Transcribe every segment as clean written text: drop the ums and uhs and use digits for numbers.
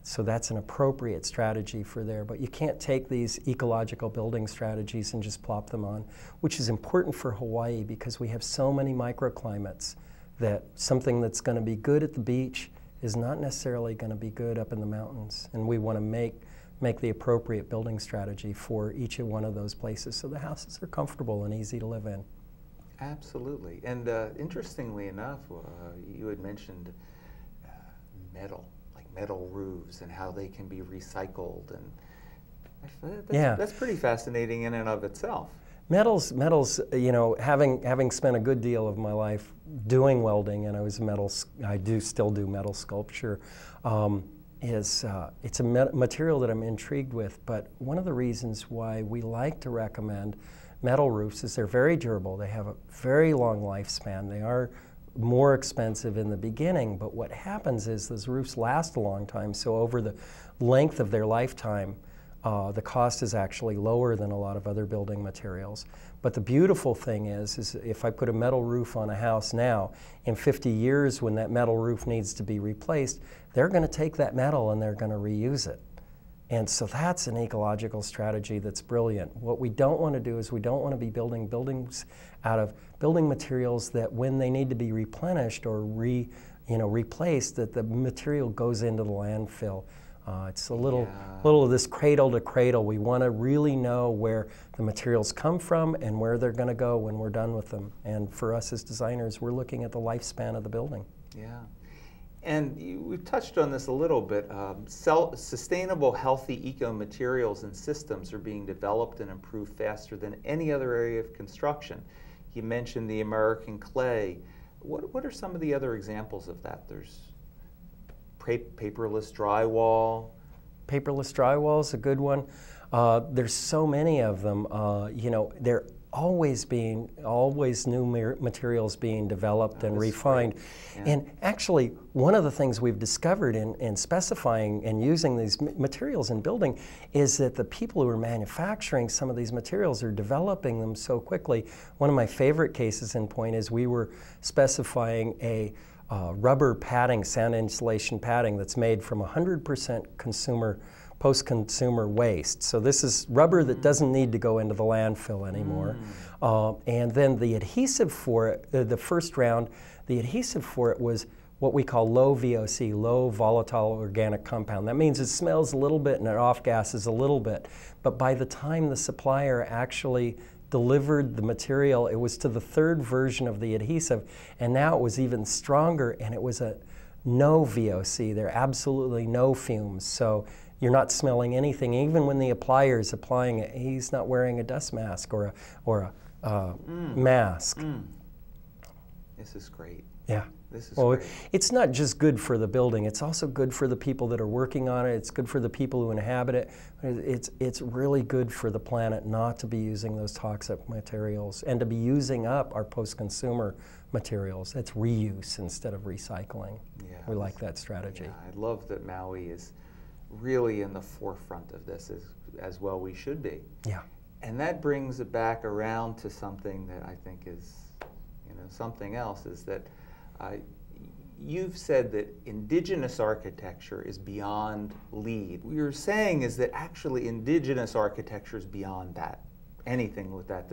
so that's an appropriate strategy for there. But you can't take these ecological building strategies and just plop them on, which is important for Hawaii because we have so many microclimates that something that's going to be good at the beach is not necessarily going to be good up in the mountains. And we want to make the appropriate building strategy for each of one of those places so the houses are comfortable and easy to live in. Absolutely. And interestingly enough, you had mentioned metal, like metal roofs and how they can be recycled. And that's pretty fascinating in and of itself. Metals, you know, having spent a good deal of my life doing welding, and I still do metal sculpture, it's a material that I'm intrigued with. But one of the reasons why we like to recommend metal roofs is they're very durable. They have a very long lifespan. They are more expensive in the beginning, but what happens is those roofs last a long time. So over the length of their lifetime, the cost is actually lower than a lot of other building materials. But the beautiful thing is if I put a metal roof on a house now, in 50 years when that metal roof needs to be replaced, they're going to take that metal and they're going to reuse it. And so that's an ecological strategy that's brilliant. What we don't want to do is we don't want to be building buildings out of building materials that when they need to be replenished or replaced, that the material goes into the landfill. It's a little of this cradle to cradle. We want to really know where the materials come from and where they're going to go when we're done with them. And for us as designers, we're looking at the lifespan of the building. Yeah. And we've touched on this a little bit. Sustainable, healthy eco-materials and systems are being developed and improved faster than any other area of construction. You mentioned the American clay. What are some of the other examples of that? There's paperless drywall. Paperless drywall is a good one. There's so many of them. You know, they're always new materials being developed and refined. Yeah. And actually, one of the things we've discovered in specifying and using these materials in building is that the people who are manufacturing some of these materials are developing them so quickly. One of my favorite cases in point is we were specifying a rubber padding, sound insulation padding that's made from 100% post-consumer waste. So this is rubber that doesn't need to go into the landfill anymore. And then the adhesive for it, the first round, the adhesive for it was what we call low VOC, low volatile organic compound. That means it smells a little bit and it off-gases a little bit. But by the time the supplier actually delivered the material, it was to the third version of the adhesive, and now it was even stronger, and it was a no VOC. There are absolutely no fumes. So you're not smelling anything. Even when the applier is applying it, he's not wearing a dust mask or a mask. This is great. Yeah. This is great. It's not just good for the building. It's also good for the people that are working on it. It's good for the people who inhabit it. It's really good for the planet not to be using those toxic materials and to be using up our post-consumer materials. It's reuse instead of recycling. Yeah, we like that strategy. Yeah, I love that Maui is really in the forefront of this as well we should be. Yeah. And that brings it back around to something that I think is, something else, is that you've said that indigenous architecture is beyond LEED. What you're saying is that actually indigenous architecture is beyond that, anything with that,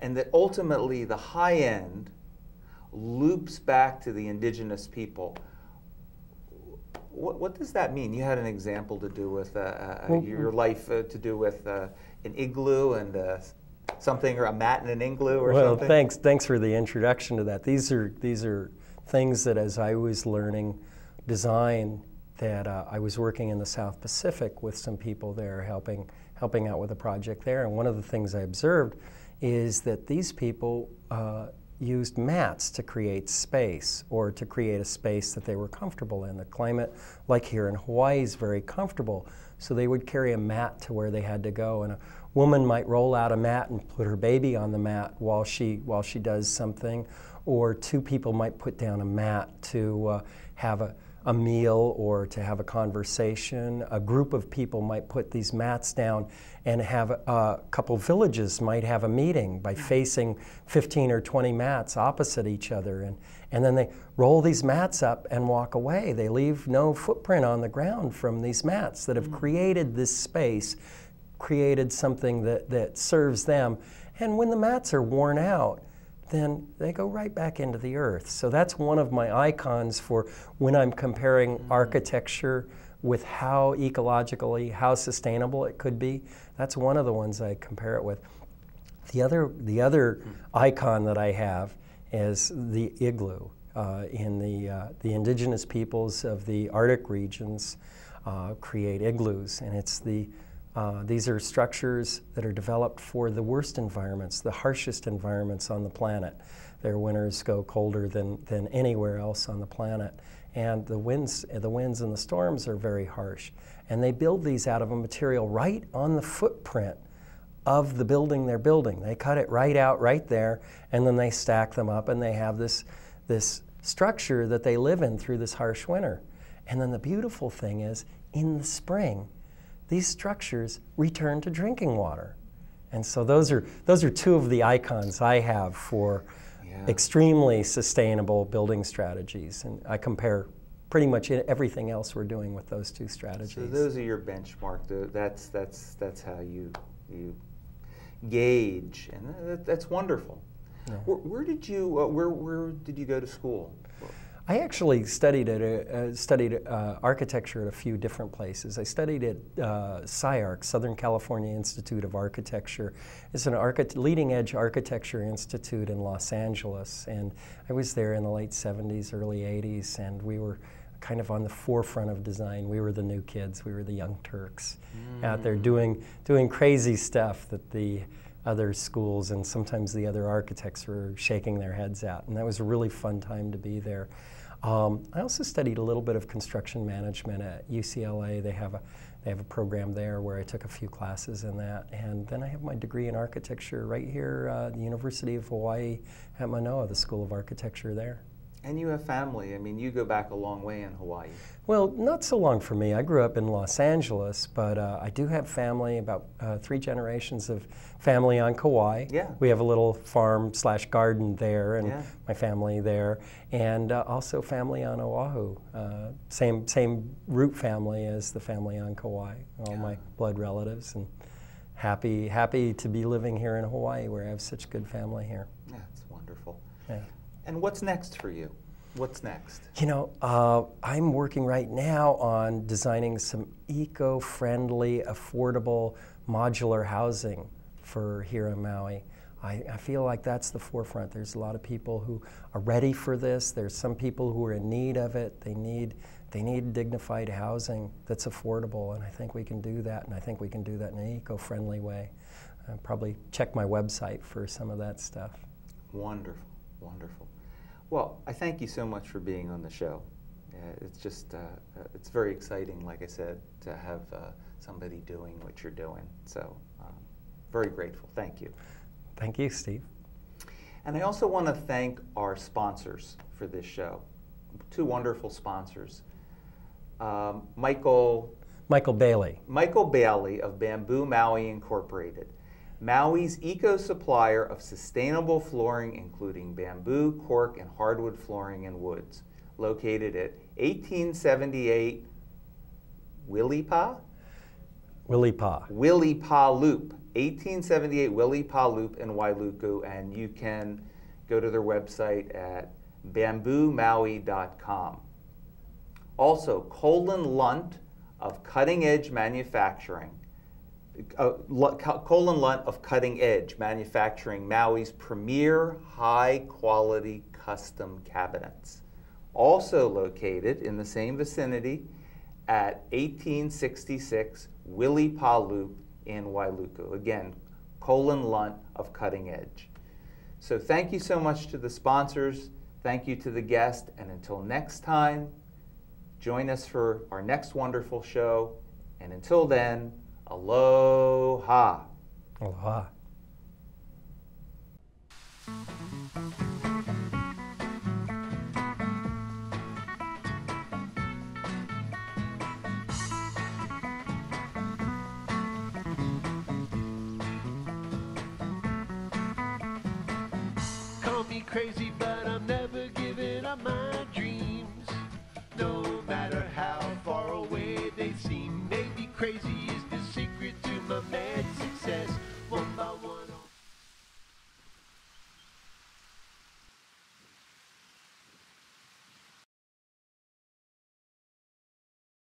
and that ultimately the high end loops back to the indigenous people. What does that mean? You had an example to do with your life to do with an igloo and something, or a mat in an igloo or something? Well, thanks for the introduction to that. These are things that as I was learning design, that I was working in the South Pacific with some people there helping out with a project there. And one of the things I observed is that these people used mats to create space, or to create a space that they were comfortable in. The climate, like here in Hawaii, is very comfortable. So they would carry a mat to where they had to go. And a woman might roll out a mat and put her baby on the mat while she does something. Or two people might put down a mat to have a a meal or to have a conversation. A group of people might put these mats down and have a couple villages might have a meeting by facing 15 or 20 mats opposite each other. And then they roll these mats up and walk away. They leave no footprint on the ground from these mats that have created this space, created something that serves them. And when the mats are worn out, then they go right back into the earth. So that's one of my icons for when I'm comparing architecture with how ecologically, how sustainable it could be. That's one of the ones I compare it with. The other icon that I have is the Igloo. The indigenous peoples of the Arctic regions create igloos, and it's these are structures that are developed for the worst environments, the harshest environments on the planet. Their winters go colder than anywhere else on the planet. And the winds and the storms are very harsh. And they build these out of a material right on the footprint of the building they're building. They cut it right out right there, and then they stack them up, and they have this structure that they live in through this harsh winter. And then the beautiful thing is, in the spring, these structures return to drinking water. And so those are two of the icons I have for extremely sustainable building strategies. And I compare pretty much everything else we're doing with those two strategies. So those are your benchmark. That's how you gauge, and that's wonderful. Yeah. Where did you go to school? I actually studied architecture at a few different places. I studied at SCIARC, Southern California Institute of Architecture. It's an leading edge architecture institute in Los Angeles, and I was there in the late 70s, early 80s, and we were kind of on the forefront of design. We were the new kids. We were the young Turks out there doing crazy stuff that the other schools and sometimes the other architects were shaking their heads at, and that was a really fun time to be there. I also studied a little bit of construction management at UCLA. They have a program there where I took a few classes in that, and then I have my degree in architecture right here at the University of Hawaii at Manoa, the School of Architecture there. And you have family. I mean, you go back a long way in Hawaii. Well, not so long for me. I grew up in Los Angeles, but I do have family, about 3 generations of family on Kauai. Yeah. We have a little farm/garden there, and my family there, and also family on Oahu. Same root family as the family on Kauai, all my blood relatives, and happy to be living here in Hawaii where I have such good family here. Yeah, it's wonderful. Yeah. And what's next for you? What's next? You know, I'm working right now on designing some eco-friendly, affordable, modular housing for here in Maui. I feel like that's the forefront. There's a lot of people who are ready for this. There's some people who are in need of it. They need dignified housing that's affordable, and I think we can do that, and I think we can do that in an eco-friendly way. I'll probably check my website for some of that stuff. Wonderful, wonderful. Well, I thank you so much for being on the show. It's just, it's very exciting, like I said, to have somebody doing what you're doing. So, very grateful. Thank you. Thank you, Steve. And I also want to thank our sponsors for this show. 2 wonderful sponsors. Michael Bailey. Michael Bailey of Bamboo Maui Incorporated. Maui's eco-supplier of sustainable flooring, including bamboo, cork, and hardwood flooring and woods. Located at 1878 Willipah Loop. 1878 Willipah Loop in Wailuku, and you can go to their website at bamboomaui.com. Also, Colin Lunt of Cutting Edge Manufacturing. Colin Lunt of Cutting Edge Manufacturing, Maui's premier high-quality custom cabinets. Also located in the same vicinity at 1866 Willipah Loop in Wailuku. Again, Colin Lunt of Cutting Edge. So thank you so much to the sponsors. Thank you to the guest. And until next time, join us for our next wonderful show. And until then, aloha. Aloha. crazy, but I'm never giving up my dreams. No matter how far away they seem, maybe crazy